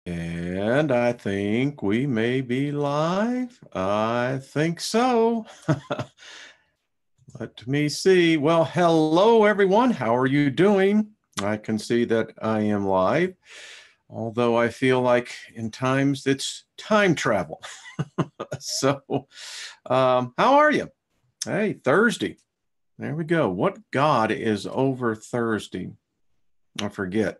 And I think we may be live. I think so. Let me see. Well, hello, everyone. How are you doing? I can see that I am live, although I feel like in times it's time travel. So, how are you? Hey, Thursday. There we go. What God is over Thursday? I forget.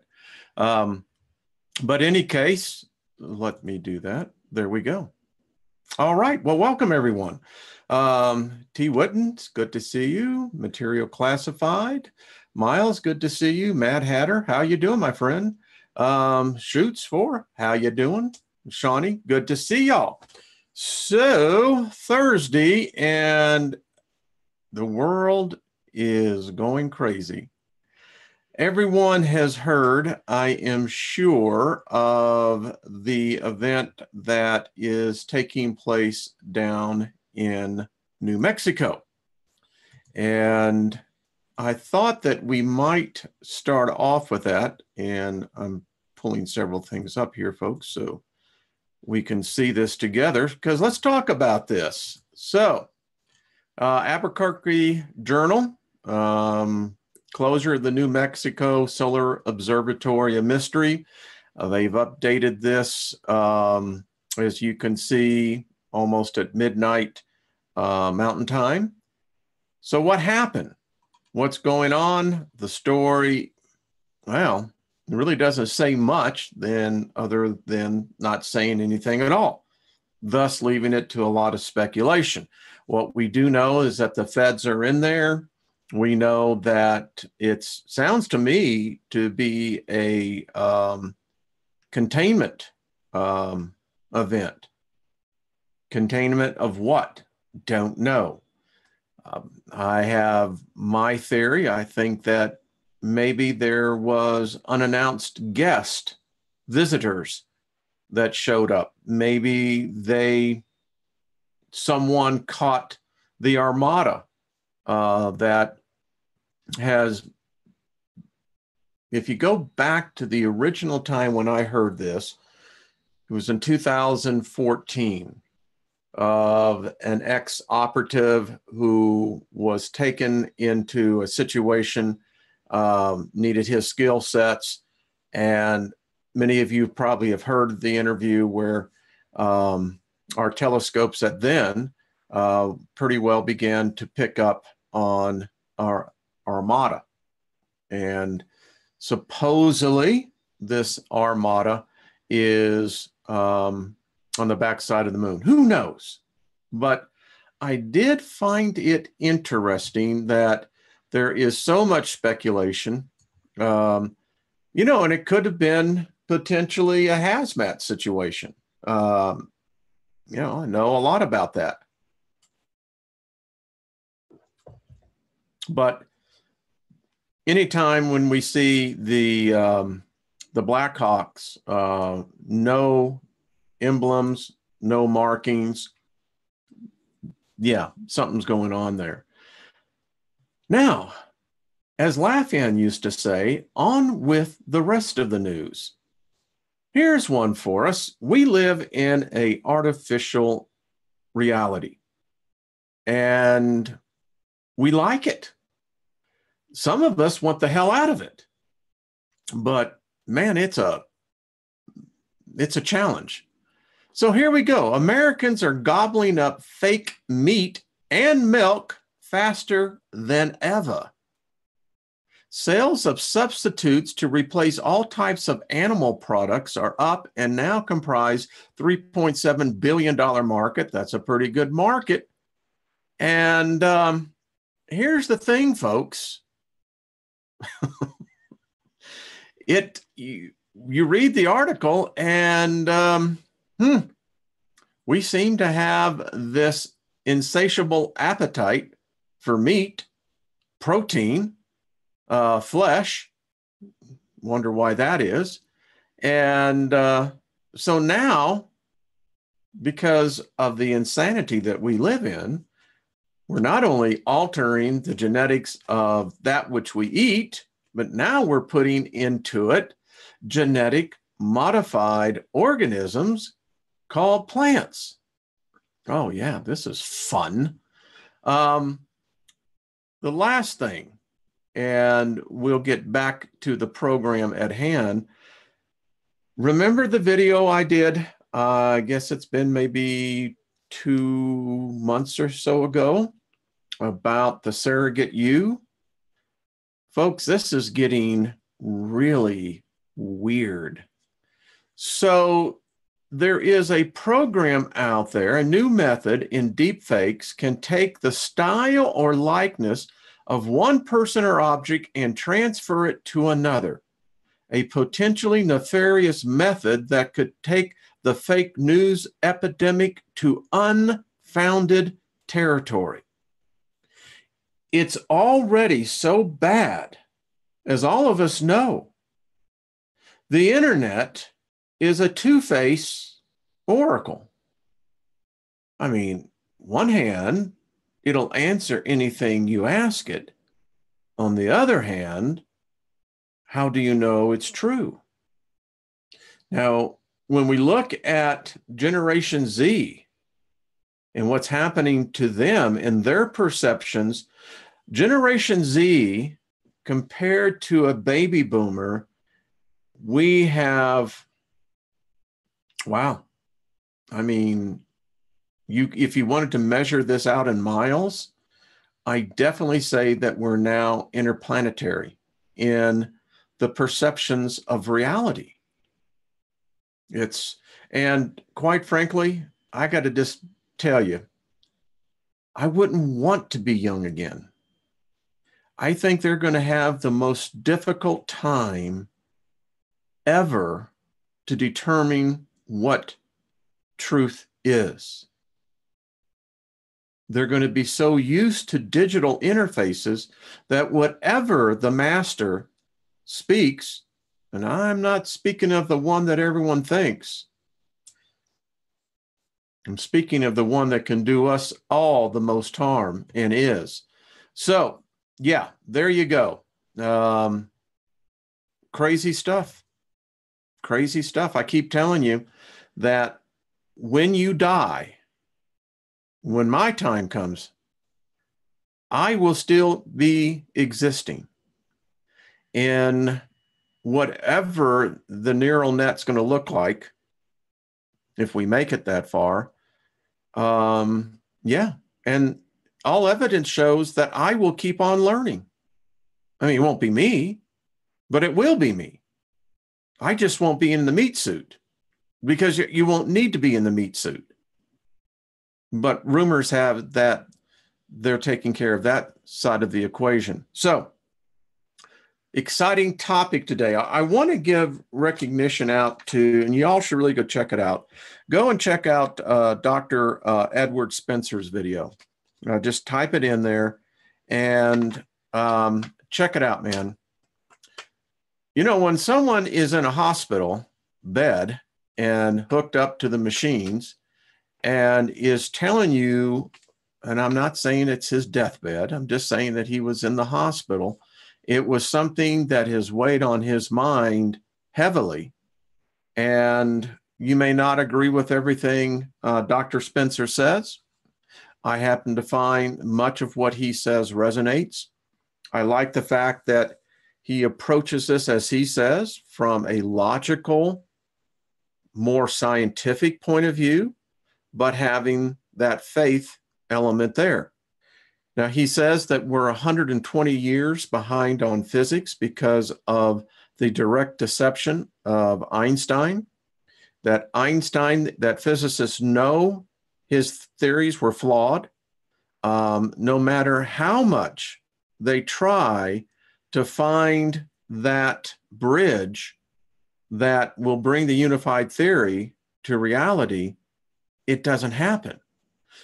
But in any case, let me do that. There we go. All right. Well, welcome everyone. T. Witten, it's good to see you. Material Classified. Miles, good to see you. Mad Hatter, how you doing, my friend? Shoots for, how you doing? Shawnee, good to see y'all. So Thursday, and the world is going crazy. Everyone has heard, I am sure, of the event that is taking place down in New Mexico. And I thought that we might start off with that. And I'm pulling several things up here, folks, so we can see this together, because let's talk about this. So, Albuquerque Journal, closure of the New Mexico Solar Observatory, a mystery. They've updated this, as you can see, almost at midnight Mountain Time. So what happened? What's going on? The story, well, it really doesn't say much other than not saying anything at all, thus leaving it to a lot of speculation. What we do know is that the feds are in there. We know that it sounds to me to be a containment event. Containment of what? Don't know. I have my theory. I think that maybe there was unannounced guest visitors that showed up. Maybe someone caught the armada that has, if you go back to the original time when I heard this, it was in 2014, of an ex-operative who was taken into a situation, needed his skill sets. And many of you probably have heard the interview where our telescopes at then pretty well began to pick up on our armada. And supposedly this armada is on the backside of the moon. Who knows? But I did find it interesting that there is so much speculation, and it could have been potentially a hazmat situation. I know a lot about that. But anytime when we see the Blackhawks, no emblems, no markings, yeah, something's going on there. Now, as Lafayette used to say, on with the rest of the news. Here's one for us. We live in an artificial reality, and we like it. Some of us want the hell out of it, but man, it's a challenge. So here we go. Americans are gobbling up fake meat and milk faster than ever. Sales of substitutes to replace all types of animal products are up and now comprise $3.7 billion market. That's a pretty good market. And here's the thing, folks. You read the article and we seem to have this insatiable appetite for meat, protein, flesh. Wonder why that is. And so now, because of the insanity that we live in, we're not only altering the genetics of that which we eat, but now we're putting into it genetic modified organisms called plants. Oh, yeah, this is fun. The last thing, and we'll get back to the program at hand. Remember the video I did? I guess it's been maybe 2 months or so ago about the surrogate you. Folks, this is getting really weird. So there is a program out there, a new method in deepfakes can take the style or likeness of one person or object and transfer it to another. A potentially nefarious method that could take the fake news epidemic to unfounded territory. It's already so bad, as all of us know. The internet is a two-faced oracle. I mean, one hand, it'll answer anything you ask it. On the other hand, how do you know it's true? Now, when we look at Generation Z and what's happening to them and their perceptions, Generation Z, compared to a baby boomer, we have, wow. I mean, if you wanted to measure this out in miles, I definitely say that we're now interplanetary in the perceptions of reality. And quite frankly, I got to just tell you, I wouldn't want to be young again. I think they're going to have the most difficult time ever to determine what truth is. They're going to be so used to digital interfaces that whatever the master speaks, and I'm not speaking of the one that everyone thinks. I'm speaking of the one that can do us all the most harm and is. So, yeah, there you go. Crazy stuff. Crazy stuff. I keep telling you that when you die, when my time comes, I will still be existing in whatever the neural net's going to look like, if we make it that far. Yeah. And all evidence shows that I will keep on learning. I mean, it won't be me, but it will be me. I just won't be in the meat suit because you won't need to be in the meat suit. But rumors have that they're taking care of that side of the equation. So, exciting topic today. I want to give recognition out to, and you all should really go check it out. Go and check out Dr. Edward Spencer's video. Just type it in there and check it out, man. You know, when someone is in a hospital bed and hooked up to the machines and is telling you, and I'm not saying it's his deathbed, I'm just saying that he was in the hospital. It was something that has weighed on his mind heavily. And you may not agree with everything Dr. Spencer says. I happen to find much of what he says resonates. I like the fact that he approaches this, as he says, from a logical, more scientific point of view, but having that faith element there. Now, he says that we're 120 years behind on physics because of the direct deception of Einstein, that physicists know his theories were flawed. No matter how much they try to find that bridge that will bring the unified theory to reality, it doesn't happen.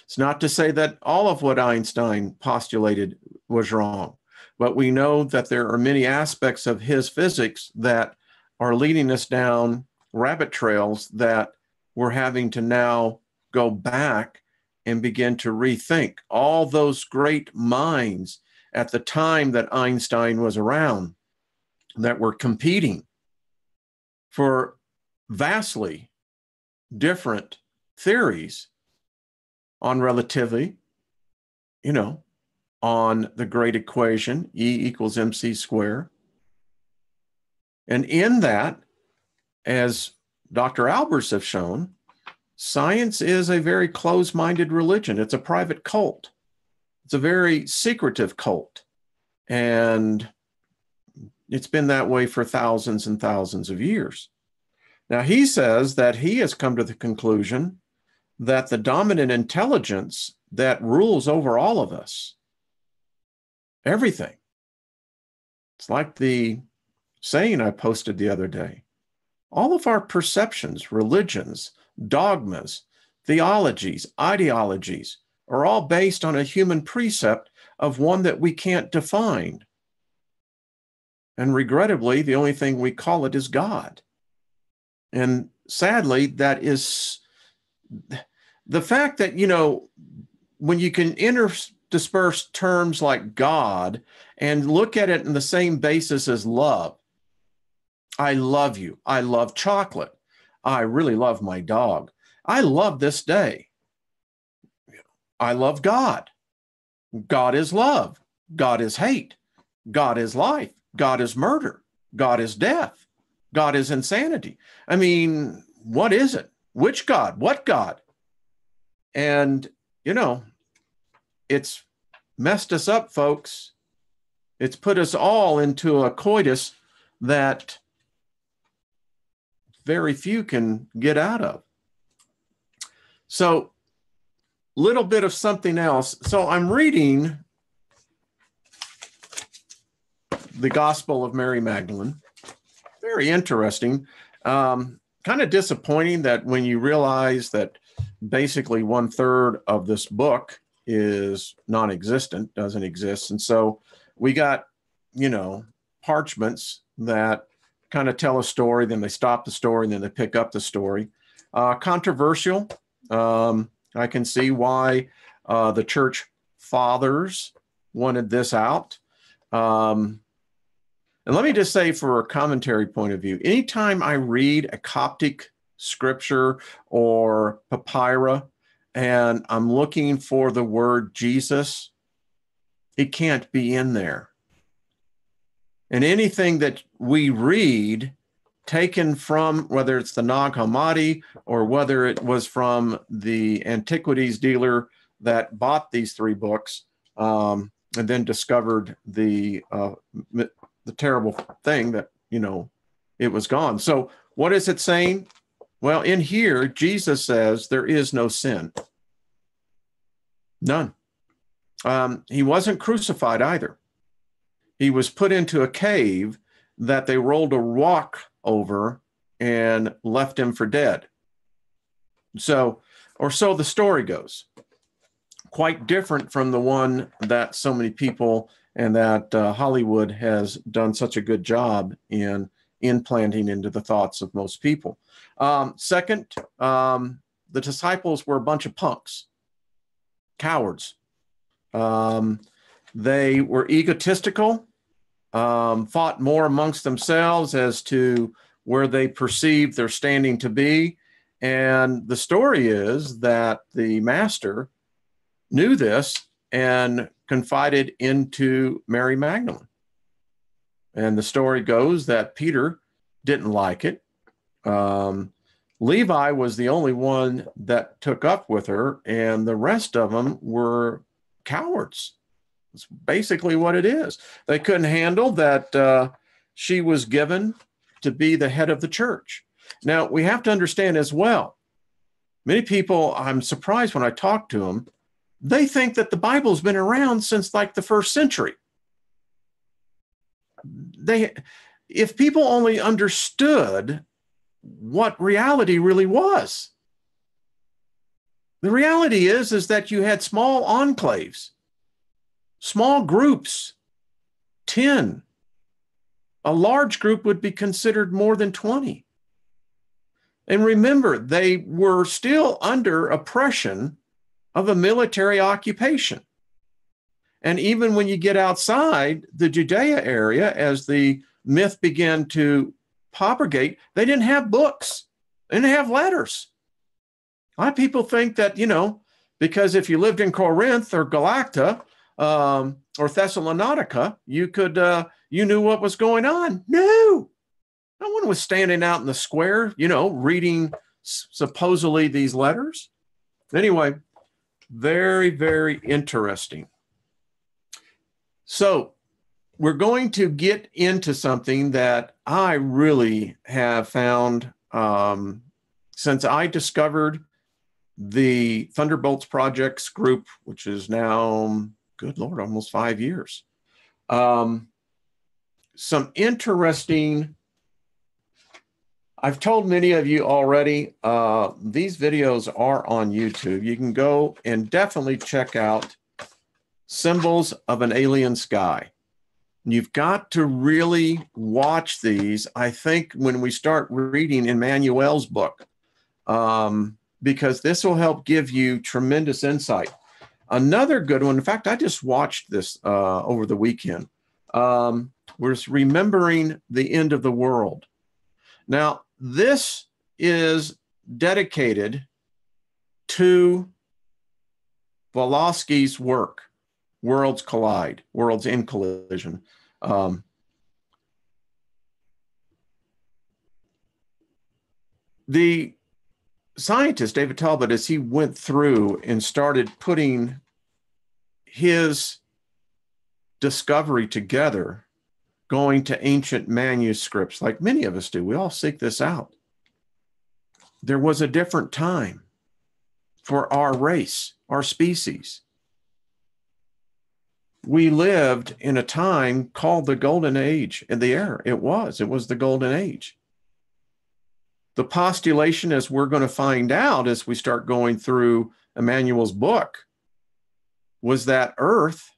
It's not to say that all of what Einstein postulated was wrong, but we know that there are many aspects of his physics that are leading us down rabbit trails that we're having to now go back and begin to rethink. All those great minds at the time that Einstein was around that were competing for vastly different theories on relativity, on the great equation, E equals mc squared. And in that, as Dr. Albers have shown, science is a very closed-minded religion. It's a private cult. It's a very secretive cult. And it's been that way for thousands and thousands of years. Now, he says that he has come to the conclusion that the dominant intelligence that rules over all of us, everything, it's like the saying I posted the other day, all of our perceptions, religions, dogmas, theologies, ideologies are all based on a human precept of one that we can't define. And regrettably, the only thing we call it is God. And sadly, that is the fact that, when you can intersperse terms like God and look at it in the same basis as love. I love you. I love chocolate. I really love my dog. I love this day. I love God. God is love. God is hate. God is life. God is murder. God is death. God is insanity. I mean, what is it? Which God? What God? And, it's messed us up, folks. It's put us all into a coitus that very few can get out of. So, little bit of something else. So I'm reading the Gospel of Mary Magdalene. Very interesting. Kind of disappointing that when you realize that basically 1/3 of this book is non-existent, doesn't exist. And so we got, parchments that kind of tell a story, then they stop the story, and then they pick up the story. Controversial. I can see why the church fathers wanted this out. And let me just say, for a commentary point of view, anytime I read a Coptic scripture or papyrus and I'm looking for the word Jesus, it can't be in there. And anything that we read taken from, whether it's the Nag Hammadi or whether it was from the antiquities dealer that bought these 3 books and then discovered the terrible thing that, it was gone. So what is it saying? Well, in here, Jesus says there is no sin. None. He wasn't crucified either. He was put into a cave that they rolled a rock over and left him for dead. So the story goes. Quite different from the one that so many people and that Hollywood has done such a good job in implanting into the thoughts of most people. Second, the disciples were a bunch of punks, cowards. They were egotistical, fought more amongst themselves as to where they perceived their standing to be. And the story is that the master knew this and confided into Mary Magdalene. And the story goes that Peter didn't like it. Levi was the only one that took up with her, and the rest of them were cowards. It's basically what it is. They couldn't handle that she was given to be the head of the church. Now, we have to understand as well, many people, I'm surprised when I talk to them, they think that the Bible's been around since like the 1st century. If people only understood what reality really was. The reality is that you had small enclaves, small groups, 10. A large group would be considered more than 20. And remember, they were still under oppression of a military occupation. And even when you get outside the Judea area, as the myth began to propagate, they didn't have books. And they have letters. A lot of people think that, because if you lived in Corinth or Galacta or Thessalonica, you knew what was going on. No, no one was standing out in the square, reading supposedly these letters. Anyway, very, very interesting. So we're going to get into something that I really have found since I discovered the Thunderbolts Projects group, which is now, good Lord, almost 5 years. Some interesting, I've told many of you already, these videos are on YouTube. You can go and definitely check out Symbols of an Alien Sky. You've got to really watch these, I think, when we start reading Immanuel's book, because this will help give you tremendous insight. Another good one, in fact, I just watched this over the weekend, was Remembering the End of the World. Now, this is dedicated to Velikovsky's work, Worlds Collide, Worlds in Collision. The scientist, David Talbot, as he went through and started putting his discovery together, going to ancient manuscripts, like many of us do, we all seek this out. There was a different time for our race, our species. We lived in a time called the Golden Age in the air. It was the Golden Age. The postulation, as we're going to find out as we start going through Immanuel's book, was that Earth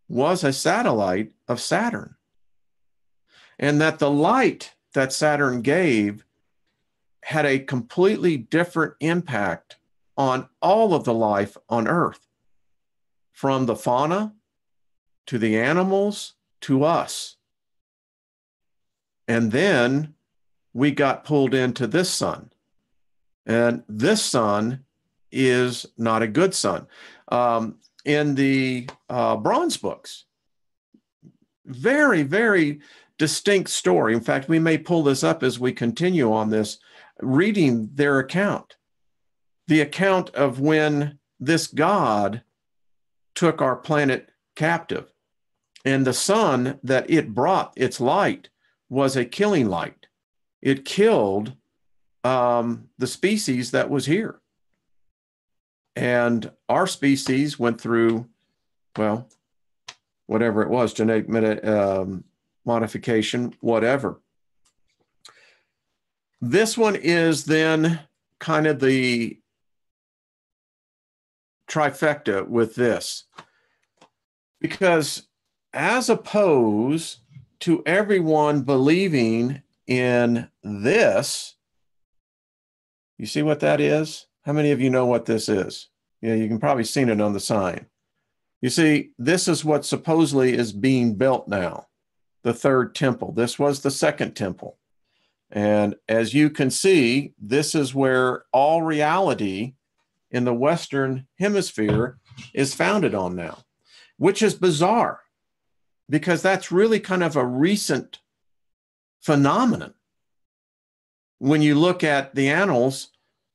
was a satellite of Saturn, and that the light that Saturn gave had a completely different impact on all of the life on Earth, from the fauna to the animals to us. And then we got pulled into this sun. And this sun is not a good sun. In the bronze books, very, very distinct story. In fact, we may pull this up as we continue on this, reading their account. The account of when this God took our planet captive. And the sun that it brought, its light, was a killing light. It killed the species that was here. And our species went through, well, whatever it was, genetic modification, whatever. This one is then kind of the trifecta with this. Because as opposed to everyone believing in this, you see what that is? How many of you know what this is? Yeah, you can probably see it on the sign. You see, this is what supposedly is being built now, the third temple. This was the second temple. And as you can see, this is where all reality in the Western Hemisphere is founded on now, which is bizarre because that's really kind of a recent phenomenon when you look at the annals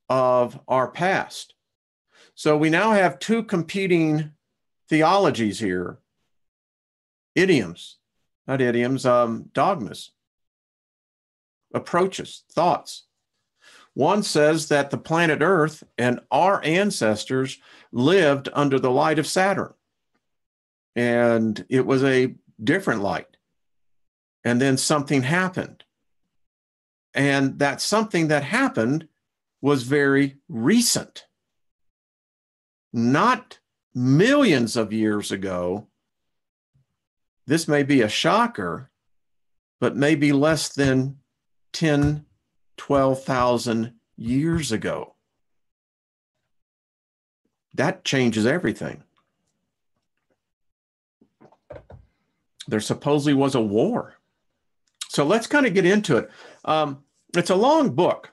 of our past. So we now have two competing theologies here, dogmas, approaches, thoughts. One says that the planet Earth and our ancestors lived under the light of Saturn, and it was a different light. And then something happened. And that something that happened was very recent. Not millions of years ago. This may be a shocker, but maybe less than 10, 12,000 years ago. That changes everything. There supposedly was a war. So let's kind of get into it. It's a long book.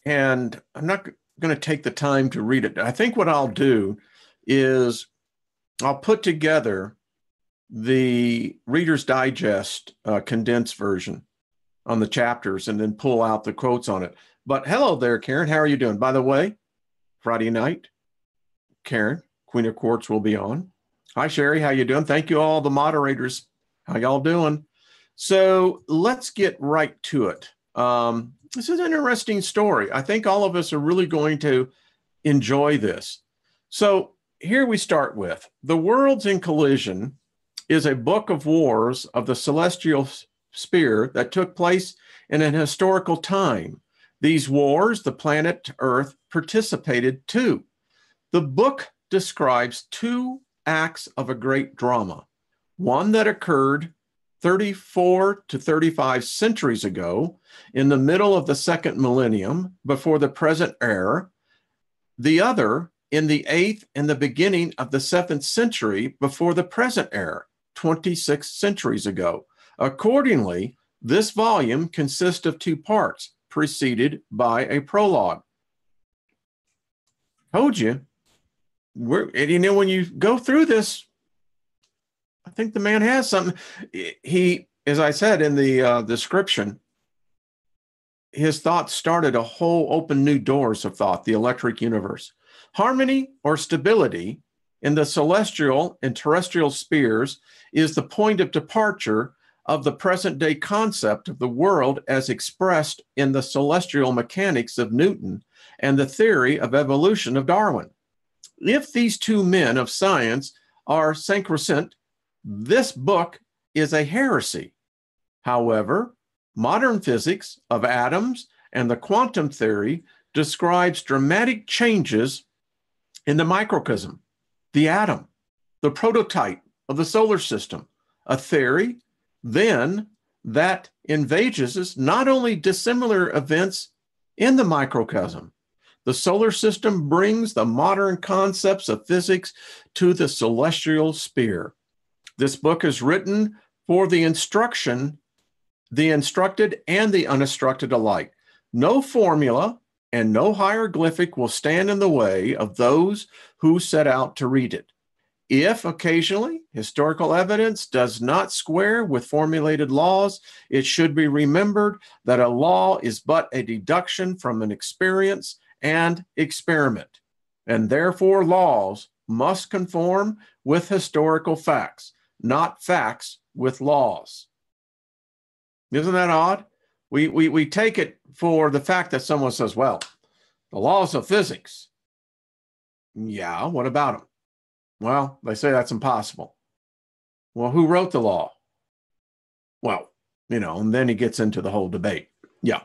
And I'm not going to take the time to read it. I think what I'll do is I'll put together the Reader's Digest condensed version on the chapters and then pull out the quotes on it. But hello there, Karen. How are you doing? By the way, Friday night, Karen, Queen of Quartz, will be on. Hi, Sherry. How you doing? Thank you all the moderators. How y'all doing? So let's get right to it. This is an interesting story. I think all of us are really going to enjoy this. So here we start with The Worlds in Collision is a book of wars of the celestial sphere that took place in an historical time. These wars, the planet Earth participated too. The book describes two acts of a great drama, one that occurred 34 to 35 centuries ago in the middle of the second millennium before the present era, the other in the 8th and the beginning of the 7th century before the present era, 26 centuries ago. Accordingly, this volume consists of two parts, preceded by a prologue. Told you, when you go through this, I think the man has something. He, as I said in the description, his thoughts started a whole open new doors of thought, the electric universe. Harmony or stability in the celestial and terrestrial spheres is the point of departure of the present day concept of the world as expressed in the celestial mechanics of Newton and the theory of evolution of Darwin. If these two men of science are synchronistic, this book is a heresy. However, modern physics of atoms and the quantum theory describes dramatic changes in the microcosm, the atom, the prototype of the solar system, a theory then that envisages not only dissimilar events in the microcosm. The solar system brings the modern concepts of physics to the celestial sphere. This book is written for the instructed and the uninstructed alike. No formula and no hieroglyphic will stand in the way of those who set out to read it. If occasionally historical evidence does not square with formulated laws, it should be remembered that a law is but a deduction from an experience and experiment, and therefore laws must conform with historical facts, not facts with laws. Isn't that odd? We take it for the fact that someone says, well, the laws of physics. Yeah, what about them? Well, they say that's impossible. Well, who wrote the law? Well, and then he gets into the whole debate. Yeah.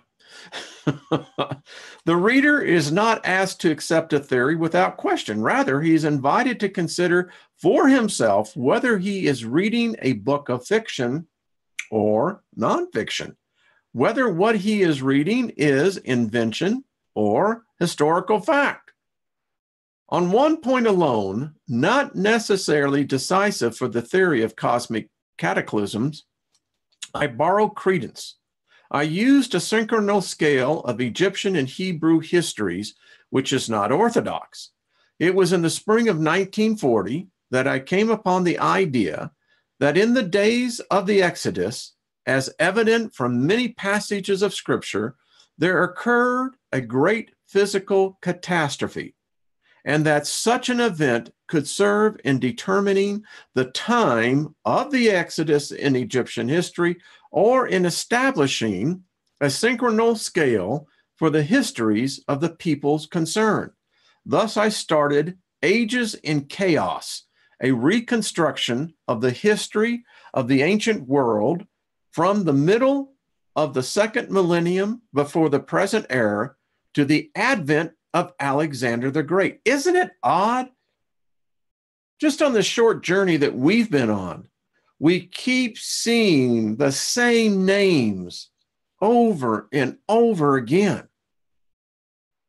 The reader is not asked to accept a theory without question. Rather, he's invited to consider for himself whether he is reading a book of fiction or nonfiction, whether what he is reading is invention or historical fact. On one point alone, not necessarily decisive for the theory of cosmic cataclysms, I borrow credence. I used a synchronal scale of Egyptian and Hebrew histories, which is not orthodox. It was in the spring of 1940 that I came upon the idea that in the days of the Exodus, as evident from many passages of Scripture, there occurred a great physical catastrophe, and that such an event could serve in determining the time of the Exodus in Egyptian history or in establishing a synchronal scale for the histories of the peoples concerned. Thus, I started Ages in Chaos, a reconstruction of the history of the ancient world from the middle of the second millennium before the present era to the advent of Alexander the Great. Isn't it odd? Just on the short journey that we've been on, we keep seeing the same names over and over again.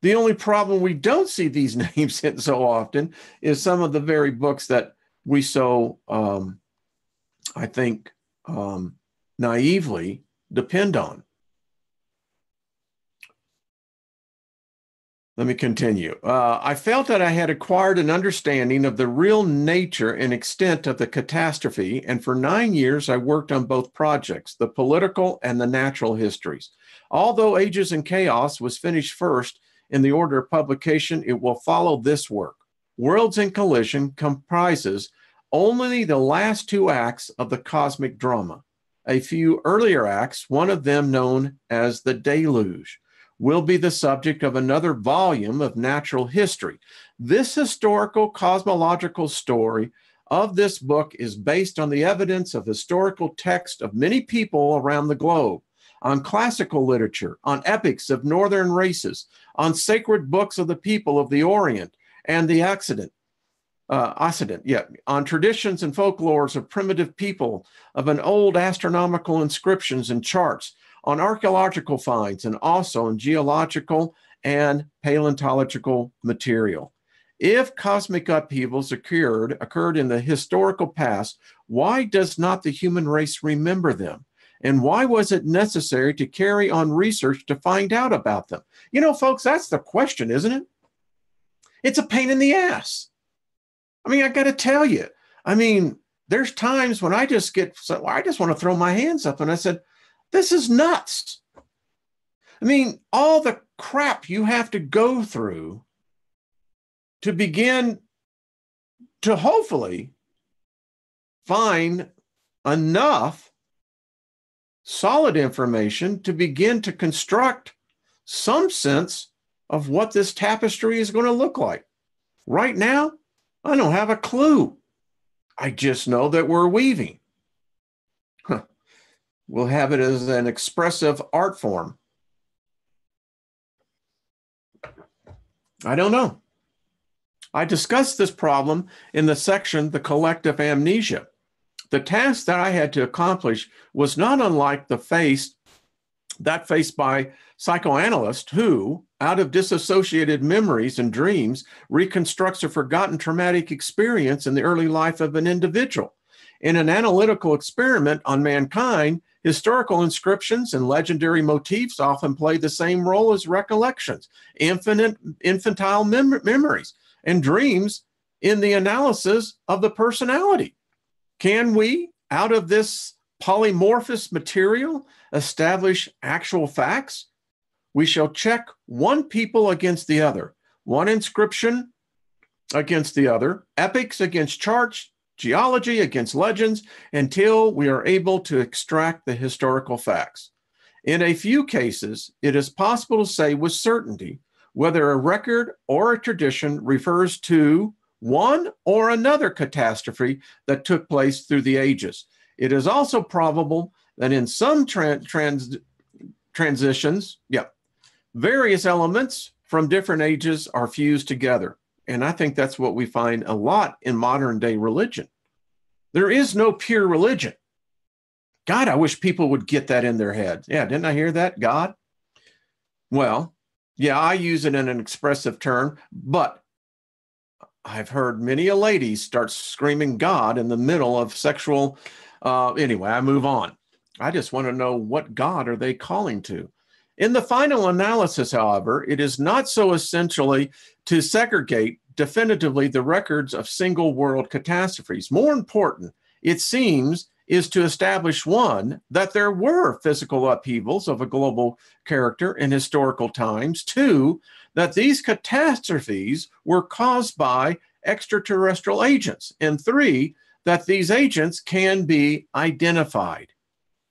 The only problem we don't see these names in so often is some of the very books that we so, I think, naively depend on. Let me continue. I felt that I had acquired an understanding of the real nature and extent of the catastrophe, and for 9 years I worked on both projects, the political and the natural histories. Although Ages in Chaos was finished first in the order of publication, it will follow this work. Worlds in Collision comprises only the last two acts of the cosmic drama. A few earlier acts, one of them known as the Deluge, will be the subject of another volume of natural history. This historical cosmological story of this book is based on the evidence of historical text of many people around the globe, on classical literature, on epics of northern races, on sacred books of the people of the Orient and the Occident, on traditions and folklores of primitive people, of an old astronomical inscriptions and charts, on archaeological finds, and also on geological and paleontological material. If cosmic upheavals occurred in the historical past, why does not the human race remember them? And why was it necessary to carry on research to find out about them? You know, folks, that's the question, isn't it? It's a pain in the ass. I mean, I got to tell you, there's times when I just want to throw my hands up, and I said, this is nuts. I mean, all the crap you have to go through to begin to hopefully find enough solid information to begin to construct some sense of what this tapestry is going to look like. Right now, I don't have a clue. I just know that we're weaving. We'll have it as an expressive art form. I don't know. I discussed this problem in the section, The Collective Amnesia. The task that I had to accomplish was not unlike faced by psychoanalysts who, out of disassociated memories and dreams, reconstructs a forgotten traumatic experience in the early life of an individual. In an analytical experiment on mankind, historical inscriptions and legendary motifs often play the same role as recollections, infantile memories, and dreams in the analysis of the personality. Can we, out of this polymorphous material, establish actual facts? We shall check one people against the other, one inscription against the other, epics against charts, geology against legends, until we are able to extract the historical facts. In a few cases, it is possible to say with certainty whether a record or a tradition refers to one or another catastrophe that took place through the ages. It is also probable that in some transitions, various elements from different ages are fused together. And I think that's what we find a lot in modern day religion. There is no pure religion. God, I wish people would get that in their heads. Yeah, didn't I hear that, God? Well, yeah, I use it in an expressive term, but I've heard many a lady start screaming God in the middle of sexual. Anyway, I move on. I just want to know, what God are they calling to? In the final analysis, however, it is not so essentially to segregate definitively the records of single world catastrophes. More important, it seems, is to establish, one, that there were physical upheavals of a global character in historical times, two, that these catastrophes were caused by extraterrestrial agents, and three, that these agents can be identified.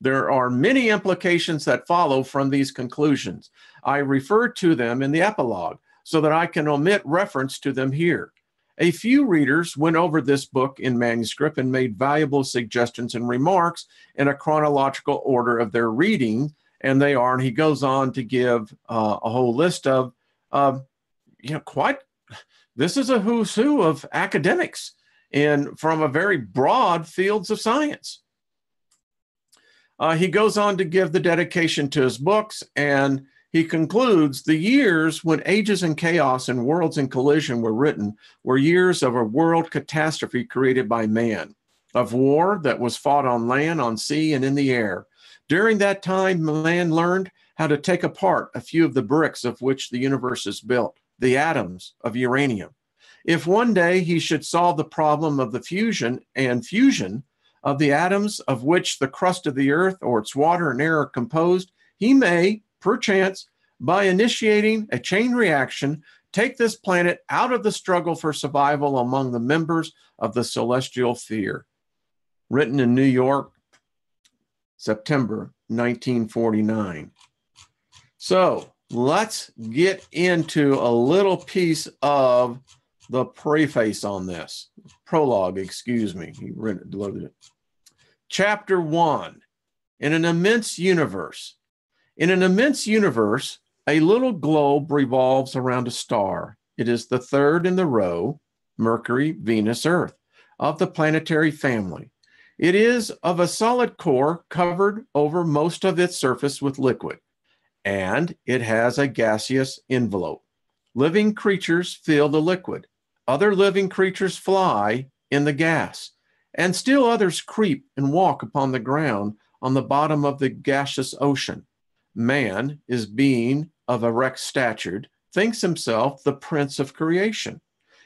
There are many implications that follow from these conclusions. I refer to them in the epilogue so that I can omit reference to them here. A few readers went over this book in manuscript and made valuable suggestions and remarks in a chronological order of their reading, and they are, and he goes on to give a whole list of, this is a who's who of academics and from a very broad fields of science. He goes on to give the dedication to his books, and he concludes, the years when Ages in Chaos and Worlds in Collision were written were years of a world catastrophe created by man, of war that was fought on land, on sea, and in the air. During that time, man learned how to take apart a few of the bricks of which the universe is built. the atoms of uranium. If one day he should solve the problem of the fusion of the atoms of which the crust of the earth or its water and air are composed, he may, perchance, by initiating a chain reaction, take this planet out of the struggle for survival among the members of the celestial sphere. Written in New York, September 1949. So let's get into a little piece of the preface on this. Prologue, excuse me. He loaded it. Chapter 1. In an immense universe. In an immense universe, a little globe revolves around a star. It is the third in the row, Mercury, Venus, Earth, of the planetary family. It is of a solid core covered over most of its surface with liquid, and it has a gaseous envelope. Living creatures fill the liquid. Other living creatures fly in the gas, and still others creep and walk upon the ground on the bottom of the gaseous ocean. Man is being of erect stature, thinks himself the prince of creation.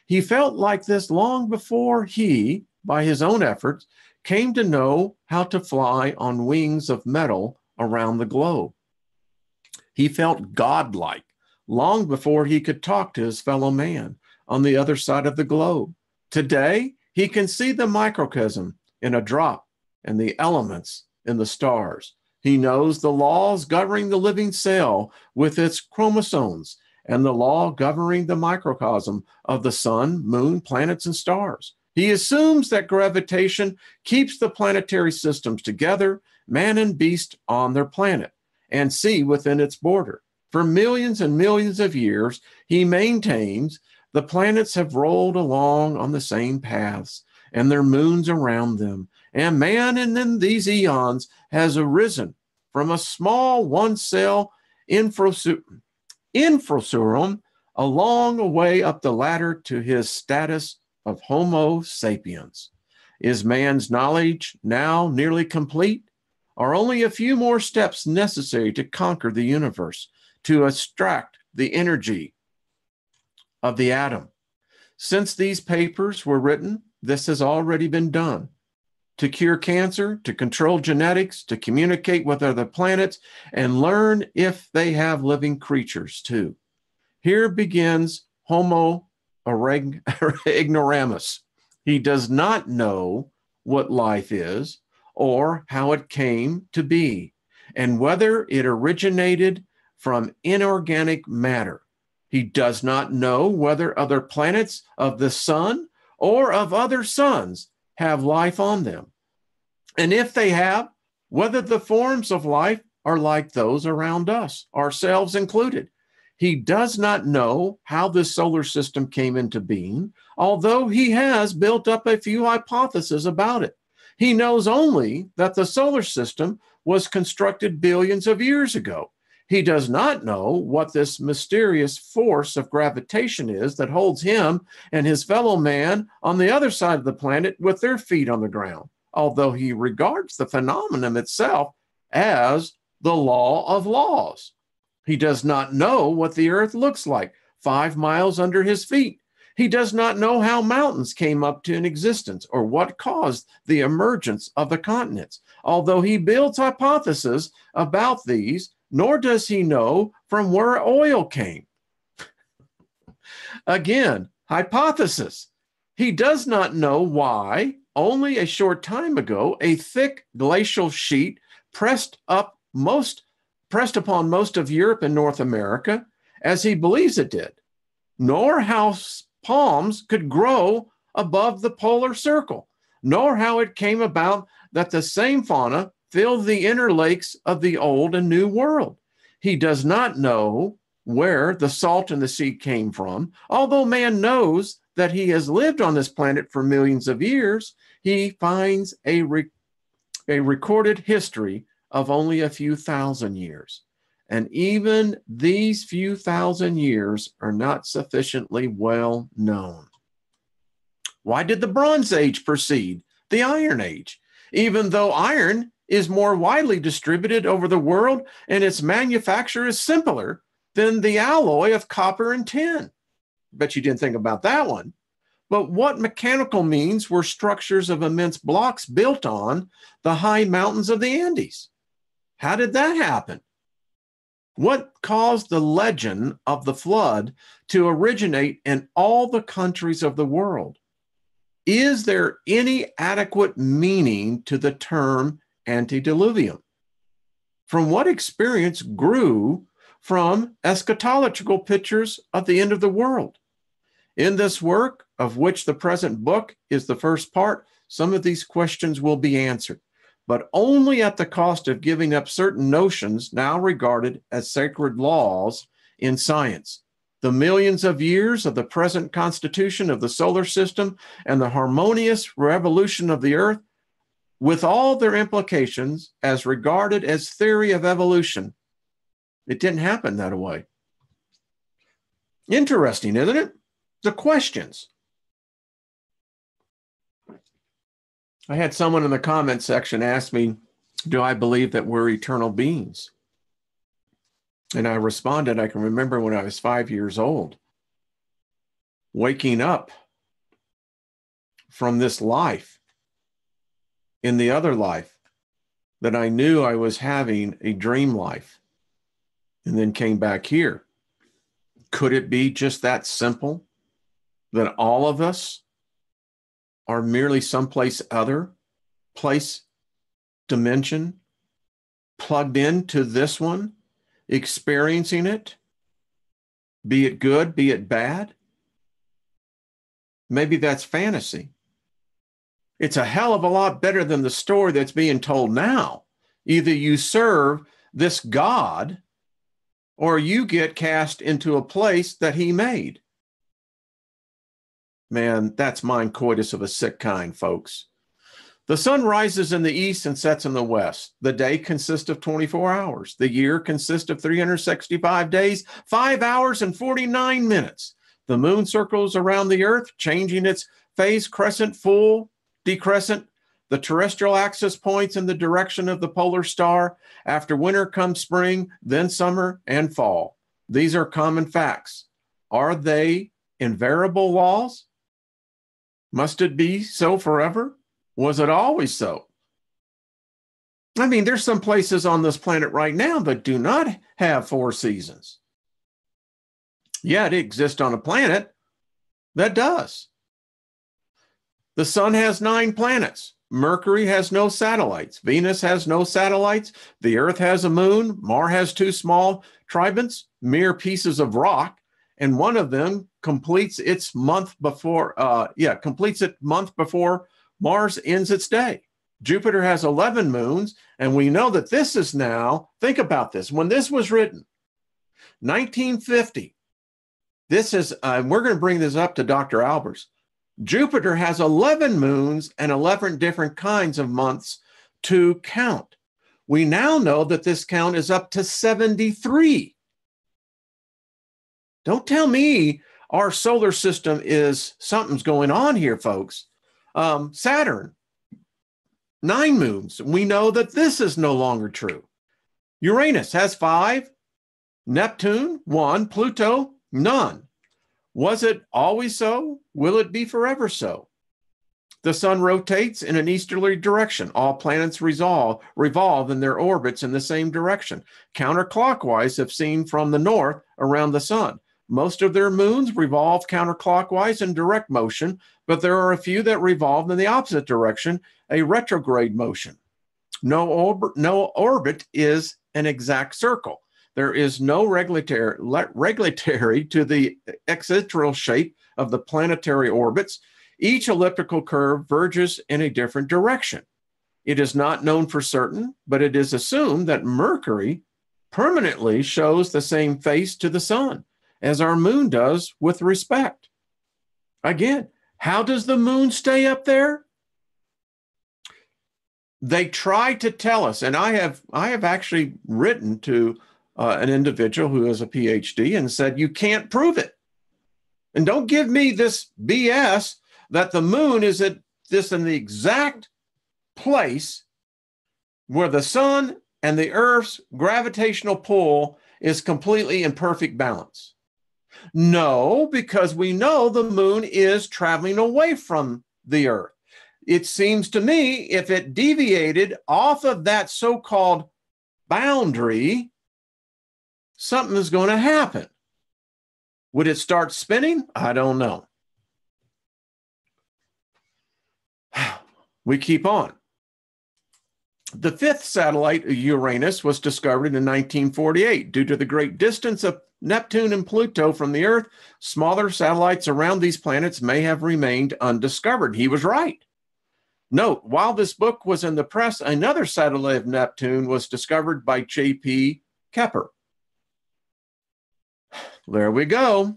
He felt like this long before he, by his own efforts, came to know how to fly on wings of metal around the globe. He felt godlike long before he could talk to his fellow man on the other side of the globe. Today, he can see the microcosm in a drop and the elements in the stars. He knows the laws governing the living cell with its chromosomes and the law governing the microcosm of the sun, moon, planets, and stars. He assumes that gravitation keeps the planetary systems together, man and beast on their planet, and sea within its border. For millions and millions of years, he maintains the planets have rolled along on the same paths, and their moons around them, and man in these eons has arisen from a small one-cell infraserum a long way up the ladder to his status of Homo sapiens. Is man's knowledge now nearly complete? Are only a few more steps necessary to conquer the universe, to extract the energy of the atom? Since these papers were written, this has already been done. To cure cancer, to control genetics, to communicate with other planets, and learn if they have living creatures too. Here begins Homo ignoramus. He does not know what life is or how it came to be, and whether it originated from inorganic matter. He does not know whether other planets of the sun or of other suns have life on them. And if they have, whether the forms of life are like those around us, ourselves included. He does not know how this solar system came into being, although he has built up a few hypotheses about it. He knows only that the solar system was constructed billions of years ago. He does not know what this mysterious force of gravitation is that holds him and his fellow man on the other side of the planet with their feet on the ground, although he regards the phenomenon itself as the law of laws. He does not know what the earth looks like 5 miles under his feet. He does not know how mountains came up to an existence or what caused the emergence of the continents, although he builds hypotheses about these, nor does he know from where oil came. Again, hypothesis. He does not know why, only a short time ago, a thick glacial sheet pressed upon most of Europe and North America, as he believes it did, nor how palms could grow above the polar circle, nor how it came about that the same fauna filled the inner lakes of the old and new world. He does not know where the salt in the sea came from. Although man knows that he has lived on this planet for millions of years, he finds a recorded history of only a few thousand years. And even these few thousand years are not sufficiently well known. Why did the Bronze Age precede the Iron Age, even though iron is more widely distributed over the world and its manufacture is simpler than the alloy of copper and tin? Bet you didn't think about that one. But what mechanical means were structures of immense blocks built on the high mountains of the Andes? How did that happen? What caused the legend of the flood to originate in all the countries of the world? Is there any adequate meaning to the term antediluvium? From what experience grew from eschatological pictures of the end of the world? In this work, of which the present book is the first part, some of these questions will be answered, but only at the cost of giving up certain notions now regarded as sacred laws in science. The millions of years of the present constitution of the solar system and the harmonious revolution of the earth, with all their implications as regarded as theory of evolution, it didn't happen that way. Interesting, isn't it? The questions. I had someone in the comment section ask me, do I believe that we're eternal beings? And I responded, I can remember when I was 5 years old, waking up from this life in the other life, that I knew I was having a dream life and then came back here. Could it be just that simple? That all of us are merely someplace other, place, dimension, plugged into this one, experiencing it, be it good, be it bad? Maybe that's fantasy. It's a hell of a lot better than the story that's being told now. Either you serve this God or you get cast into a place that he made. Man, that's mind coitus of a sick kind, folks. The sun rises in the east and sets in the west. The day consists of 24 hours. The year consists of 365 days, 5 hours, and 49 minutes. The moon circles around the earth, changing its phase, crescent, full, decrescent. The terrestrial axis points in the direction of the polar star. After winter comes spring, then summer and fall. These are common facts. Are they invariable laws? Must it be so forever? Was it always so? I mean, there's some places on this planet right now that do not have 4 seasons. Yet it exists on a planet that does. The sun has 9 planets. Mercury has no satellites. Venus has no satellites. The Earth has a moon. Mars has 2 small tribents, mere pieces of rock, and one of them completes its month before. Month before Mars ends its day. Jupiter has 11 moons, and we know that this is now. Think about this. When this was written, 1950. This is. We're going to bring this up to Dr. Albers. Jupiter has 11 moons and 11 different kinds of months to count. We now know that this count is up to 73. Don't tell me our solar system is something's going on here, folks. Saturn, 9 moons. We know that this is no longer true. Uranus has 5, Neptune, 1, Pluto, none. Was it always so? Will it be forever so? The sun rotates in an easterly direction. All planets revolve in their orbits in the same direction, counterclockwise if seen from the north around the sun. Most of their moons revolve counterclockwise in direct motion, but there are a few that revolve in the opposite direction, a retrograde motion. No orbit is an exact circle. There is no regulatory to the equatorial shape of the planetary orbits. Each elliptical curve verges in a different direction. It is not known for certain, but it is assumed that Mercury permanently shows the same face to the sun as our moon does with respect. Again, how does the moon stay up there? They try to tell us, and I have actually written to an individual who has a PhD and said, you can't prove it. And don't give me this BS that the moon is in the exact place where the sun and the Earth's gravitational pull is completely in perfect balance. No, because we know the moon is traveling away from the Earth. It seems to me if it deviated off of that so-called boundary, something is going to happen. Would it start spinning? I don't know. We keep on. The fifth satellite, Uranus, was discovered in 1948. Due to the great distance of Neptune and Pluto from the Earth, smaller satellites around these planets may have remained undiscovered. He was right. Note, while this book was in the press, another satellite of Neptune was discovered by J.P. Kepler. There we go.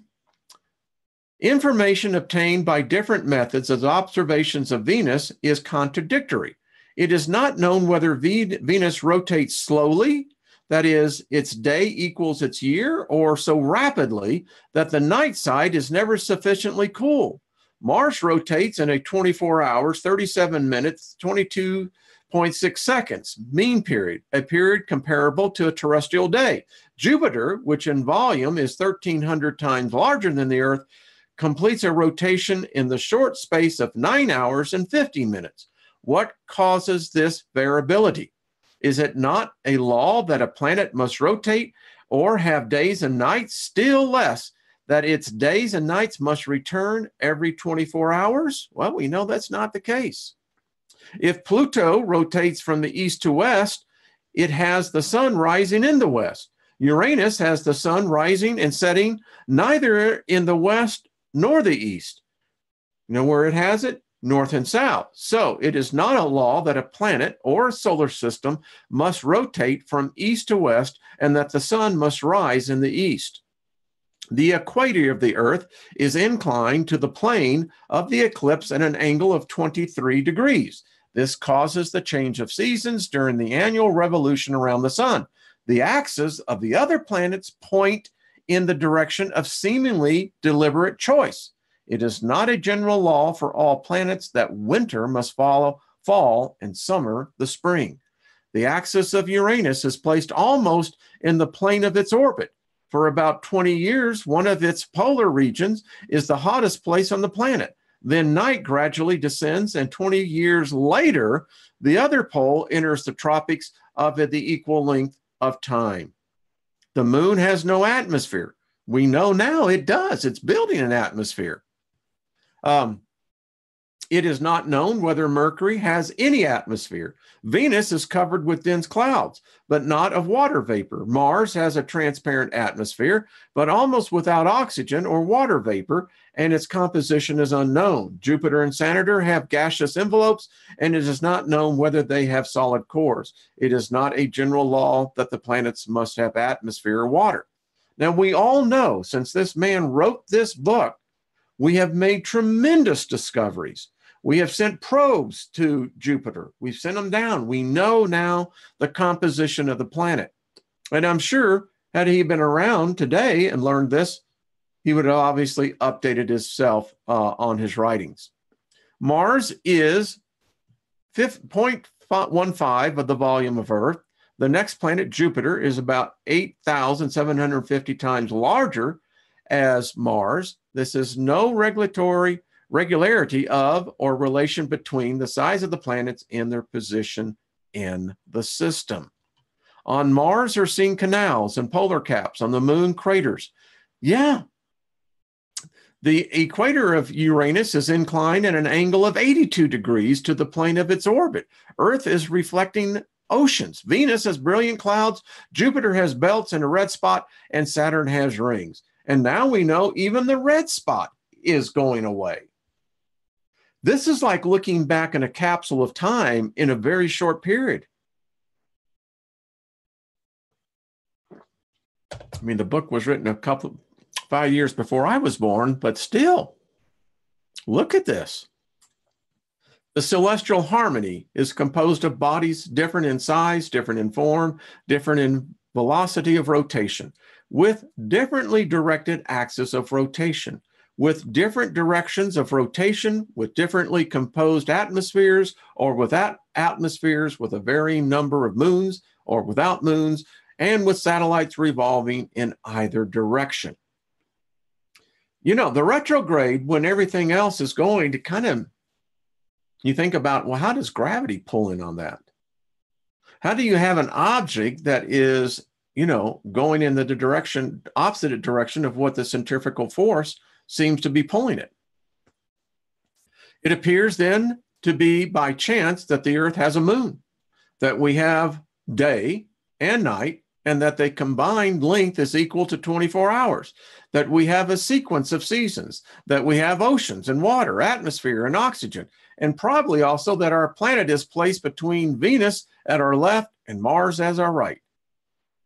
Information obtained by different methods as observations of Venus is contradictory. It is not known whether Venus rotates slowly, that is, its day equals its year, or so rapidly that the night side is never sufficiently cool. Mars rotates in a 24 hours, 37 minutes, 22.6 seconds mean period, a period comparable to a terrestrial day. Jupiter, which in volume is 1,300 times larger than the Earth, completes a rotation in the short space of 9 hours and 50 minutes. What causes this variability? Is it not a law that a planet must rotate or have days and nights? Still less that its days and nights must return every 24 hours? Well, we know that's not the case. If Pluto rotates from the east to west, it has the sun rising in the west. Uranus has the sun rising and setting neither in the west nor the east. You know where it has it? North and south. So it is not a law that a planet or a solar system must rotate from east to west and that the sun must rise in the east. The equator of the Earth is inclined to the plane of the eclipse at an angle of 23 degrees. This causes the change of seasons during the annual revolution around the sun. The axes of the other planets point in the direction of seemingly deliberate choice. It is not a general law for all planets that winter must follow fall and summer the spring. The axis of Uranus is placed almost in the plane of its orbit. For about 20 years, one of its polar regions is the hottest place on the planet. Then night gradually descends, and 20 years later, the other pole enters the tropics of the equal length of time. The moon has no atmosphere. We know now it does. It's building an atmosphere. It is not known whether Mercury has any atmosphere. Venus is covered with dense clouds, but not of water vapor. Mars has a transparent atmosphere, but almost without oxygen or water vapor, and its composition is unknown. Jupiter and Saturn have gaseous envelopes, and it is not known whether they have solid cores. It is not a general law that the planets must have atmosphere or water. Now, we all know, since this man wrote this book, we have made tremendous discoveries. We have sent probes to Jupiter. We've sent them down. We know now the composition of the planet. And I'm sure had he been around today and learned this, he would have obviously updated himself on his writings. Mars is 0.15 of the volume of Earth. The next planet, Jupiter, is about 8,750 times larger as Mars. This is no regularity of or relation between the size of the planets and their position in the system. On Mars are seen canals and polar caps. On the moon, craters. Yeah. The equator of Uranus is inclined at an angle of 82 degrees to the plane of its orbit. Earth is reflecting oceans. Venus has brilliant clouds. Jupiter has belts and a red spot, and Saturn has rings. And now we know even the red spot is going away. This is like looking back in a capsule of time in a very short period. I mean, the book was written 5 years before I was born, but still, look at this. The celestial harmony is composed of bodies different in size, different in form, different in velocity of rotation, with differently directed axes of rotation, with different directions of rotation, with differently composed atmospheres, or without atmospheres, with a varying number of moons or without moons, and with satellites revolving in either direction. You know, the retrograde, when everything else is going to kind of, you think about, well, how does gravity pull in on that? How do you have an object that is, you know, going in the direction, opposite direction of what the centrifugal force seems to be pulling it? It appears then to be by chance that the Earth has a moon, that we have day and night, and that the combined length is equal to 24 hours, that we have a sequence of seasons, that we have oceans and water, atmosphere and oxygen, and probably also that our planet is placed between Venus at our left and Mars as our right.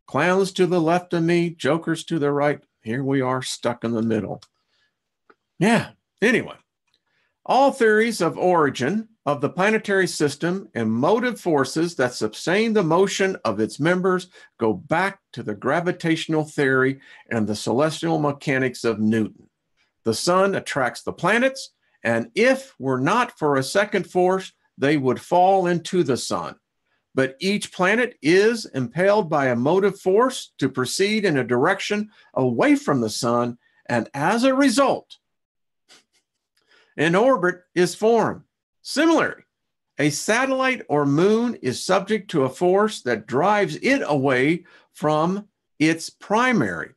Clowns to the left of me, jokers to the right. Here we are stuck in the middle. Yeah, anyway. All theories of origin of the planetary system and motive forces that sustain the motion of its members go back to the gravitational theory and the celestial mechanics of Newton. The sun attracts the planets, and if were not for a second force, they would fall into the sun. But each planet is impelled by a motive force to proceed in a direction away from the sun, and as a result, an orbit is formed. Similarly, a satellite or moon is subject to a force that drives it away from its primary,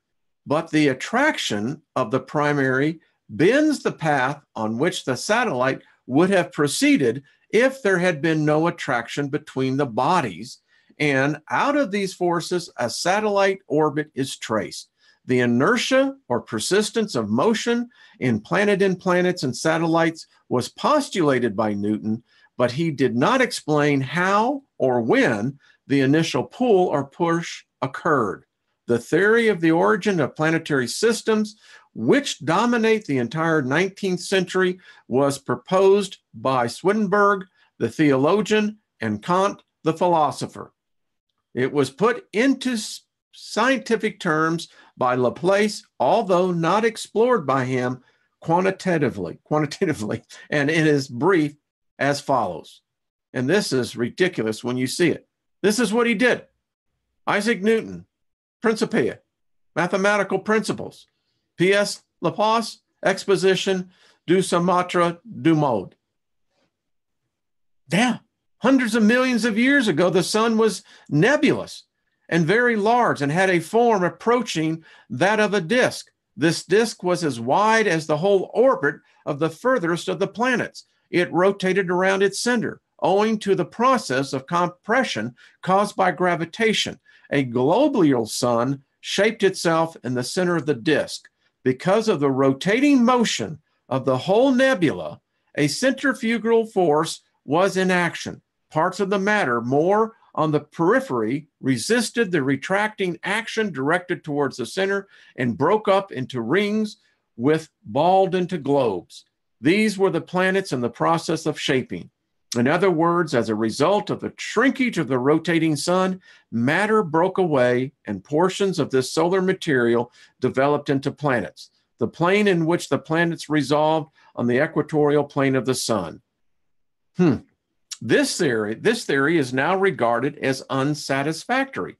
but the attraction of the primary bends the path on which the satellite would have proceeded if there had been no attraction between the bodies, and out of these forces, a satellite orbit is traced. The inertia or persistence of motion in planets and satellites was postulated by Newton, but he did not explain how or when the initial pull or push occurred. The theory of the origin of planetary systems, which dominate the entire 19th century, was proposed by Swedenborg, the theologian, and Kant, the philosopher. It was put into scientific terms by Laplace, although not explored by him quantitatively, and it is brief as follows. And this is ridiculous when you see it. This is what he did. Isaac Newton, Principia, Mathematical Principles, P.S. Laplace, Exposition du Sumatra du Monde. Yeah, hundreds of millions of years ago, the sun was nebulous and very large and had a form approaching that of a disk. This disk was as wide as the whole orbit of the furthest of the planets. It rotated around its center, owing to the process of compression caused by gravitation. A globular sun shaped itself in the center of the disk. Because of the rotating motion of the whole nebula, a centrifugal force was in action. Parts of the matter more on the periphery resisted the retracting action directed towards the center and broke up into rings with balled into globes. These were the planets in the process of shaping. In other words, as a result of the shrinkage of the rotating sun, matter broke away and portions of this solar material developed into planets. The plane in which the planets resolved on the equatorial plane of the sun. This theory is now regarded as unsatisfactory.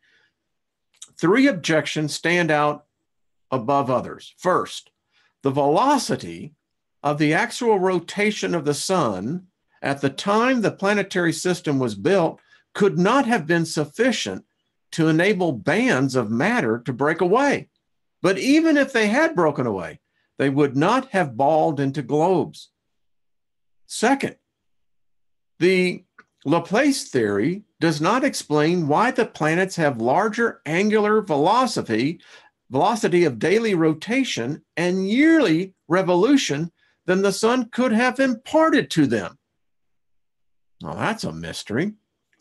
Three objections stand out above others. First, the velocity of the actual rotation of the sun at the time the planetary system was built could not have been sufficient to enable bands of matter to break away. But even if they had broken away, they would not have balled into globes. Second, the Laplace theory does not explain why the planets have larger angular velocity of daily rotation and yearly revolution than the sun could have imparted to them. Well, that's a mystery.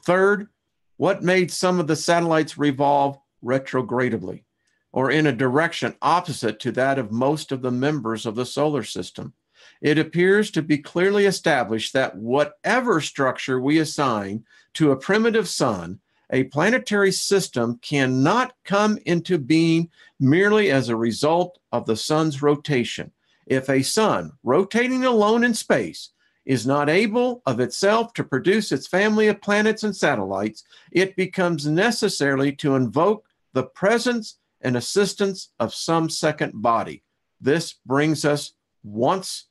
Third, what made some of the satellites revolve retrogradely, or in a direction opposite to that of most of the members of the solar system? It appears to be clearly established that whatever structure we assign to a primitive sun, a planetary system cannot come into being merely as a result of the sun's rotation. If a sun rotating alone in space is not able of itself to produce its family of planets and satellites, it becomes necessary to invoke the presence and assistance of some second body. this brings us once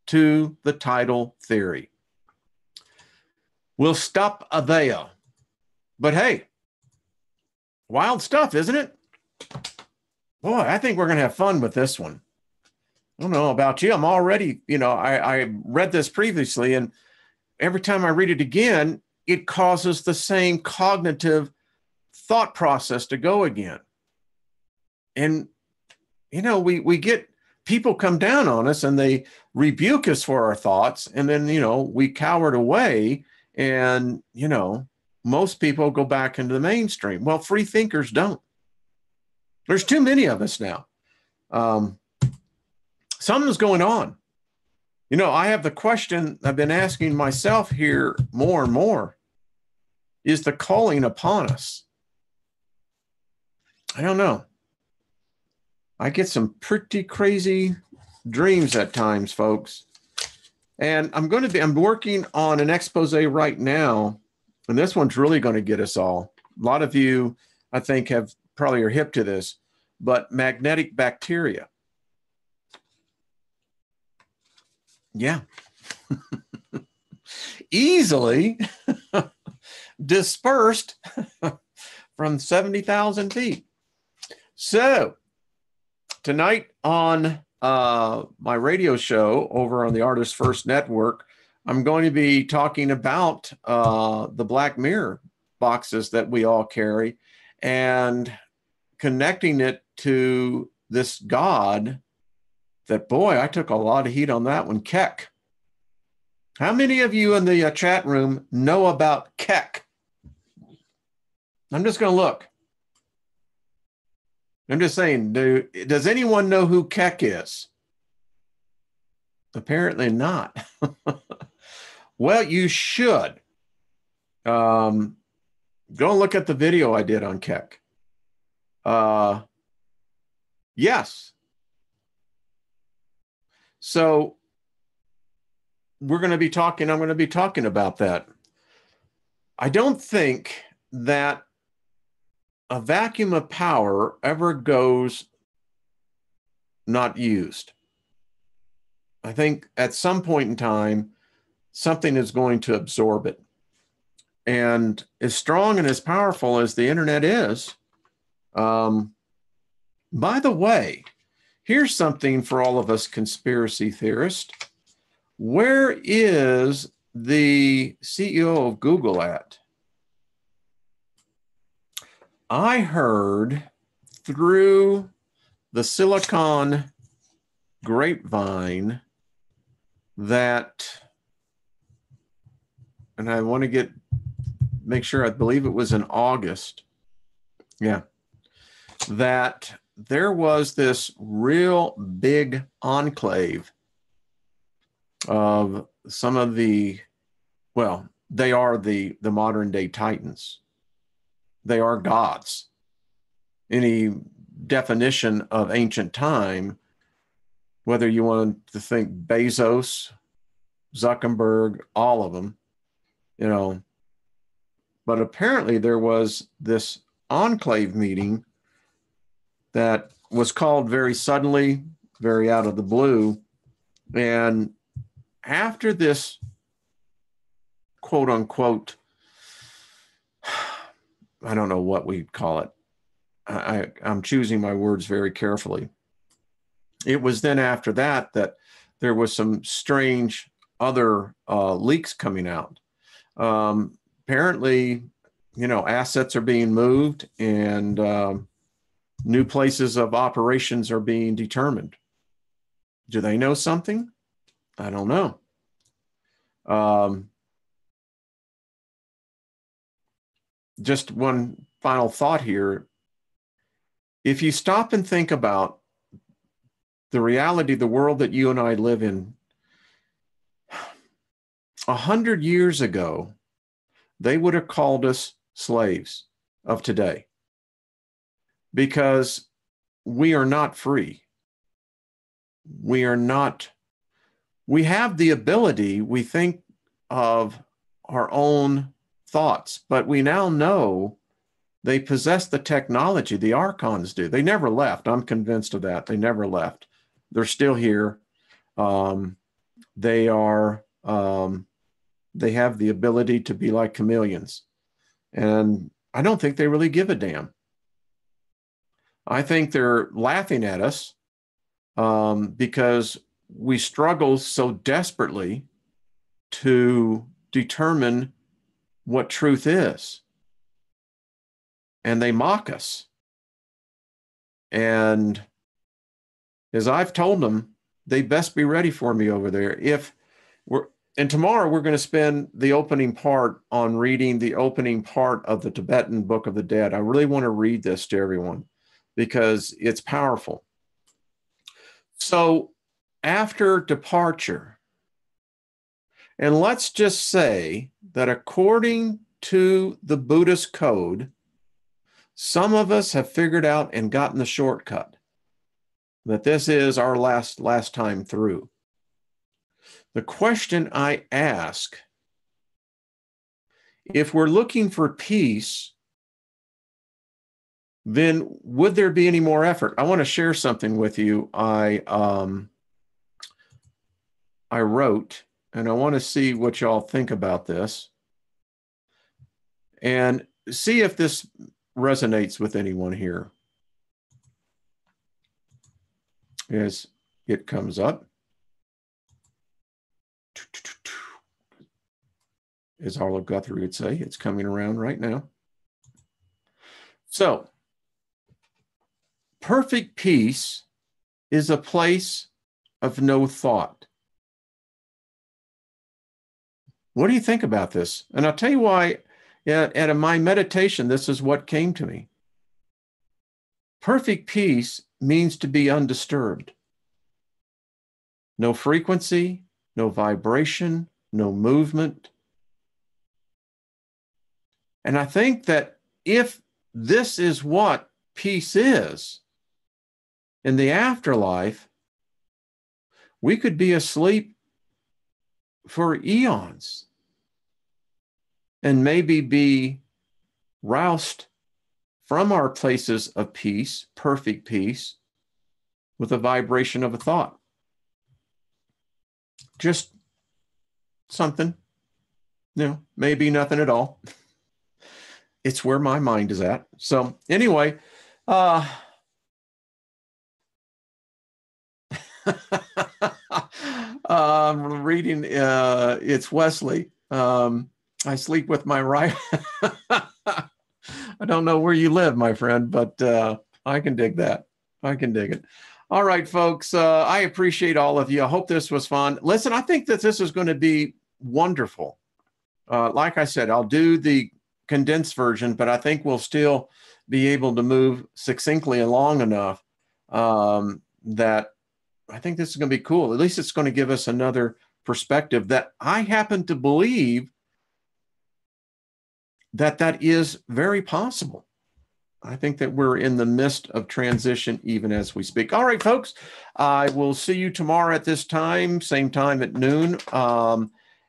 to the title theory. We'll stop there. But hey, wild stuff, isn't it? Boy, I think we're going to have fun with this one. I don't know about you. I'm already, I read this previously, and every time I read it again, it causes the same cognitive thought process to go again. And, we get people come down on us and they rebuke us for our thoughts. And then, we cowered away and, most people go back into the mainstream. Well, free thinkers don't. There's too many of us now. Something's going on. I have the question I've been asking myself here more and more. Is the calling upon us? I don't know. I get some pretty crazy dreams at times, folks. And I'm working on an expose right now, and this one's really going to get us all. A lot of you, I think, probably are hip to this, but magnetic bacteria. Yeah. Easily dispersed from 70,000 feet. So tonight on my radio show over on the Artist First Network, I'm going to be talking about the black mirror boxes that we all carry and connecting it to this God that, boy, I took a lot of heat on that one, Keck. How many of you in the chat room know about Keck? I'm just going to look. I'm just saying, does anyone know who Keck is? Apparently not. Well, you should. Go and look at the video I did on Keck. Yes. So I'm going to be talking about that. I don't think that a vacuum of power ever goes not used. I think at some point in time, something is going to absorb it. And as strong and as powerful as the internet is, by the way, here's something for all of us conspiracy theorists. Where is the CEO of Google at? I heard through the Silicon grapevine that, and I want to make sure, I believe it was in August. Yeah. That there was this real big enclave of some of they are the modern day titans. They are gods. Any definition of ancient time, whether you want to think Bezos, Zuckerberg, all of them, but apparently there was this enclave meeting that was called very suddenly, very out of the blue. And after this, quote unquote, I don't know what we'd call it. I'm choosing my words very carefully. It was then after that there was some strange other leaks coming out. Apparently, assets are being moved and new places of operations are being determined. Do they know something? I don't know. Just one final thought here. If you stop and think about the reality, the world that you and I live in, 100 years ago, they would have called us slaves of today because we are not free. We have the ability, we think of our own thoughts, but we now know they possess the technology. The archons do. They never left. I'm convinced of that. They never left. they're still here. They are, they have the ability to be like chameleons. And I don't think they really give a damn. I think they're laughing at us because we struggle so desperately to determine what truth is. And they mock us. And as I've told them, they best be ready for me over there. And tomorrow we're going to spend the opening part on reading the opening part of the Tibetan Book of the Dead. I really want to read this to everyone because it's powerful. So after departure, and let's just say that according to the Buddhist code, some of us have figured out and gotten the shortcut, that this is our last time through. The question I ask, if we're looking for peace, then would there be any more effort? I want to share something with you. I wrote, and I want to see what y'all think about this and see if this resonates with anyone here as it comes up. As Arlo Guthrie would say, it's coming around right now. So, perfect peace is a place of no thought. What do you think about this? And I'll tell you why, at my meditation, this is what came to me. Perfect peace means to be undisturbed. No frequency, no vibration, no movement. And I think that if this is what peace is in the afterlife, we could be asleep for eons and maybe be roused from our places of peace, perfect peace, with a vibration of a thought. Just something, maybe nothing at all. It's where my mind is at. So anyway, I'm reading, it's Wesley. I sleep with my right. I don't know where you live, my friend, but I can dig that. I can dig it. All right, folks, I appreciate all of you. I hope this was fun. Listen, I think that this is going to be wonderful. Like I said, I'll do the condensed version, but I think we'll still be able to move succinctly along enough that I think this is going to be cool. At least it's going to give us another perspective that I happen to believe that is very possible. I think that we're in the midst of transition even as we speak. All right, folks, I will see you tomorrow at this time, same time at noon.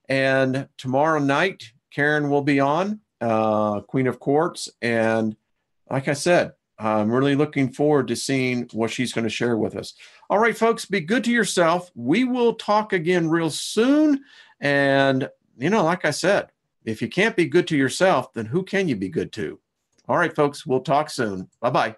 And tomorrow night, Karen will be on, Queen of Quartz. And like I said, I'm really looking forward to seeing what she's going to share with us. All right, folks, be good to yourself. We will talk again real soon. And, like I said, if you can't be good to yourself, then who can you be good to? All right, folks, we'll talk soon. Bye-bye.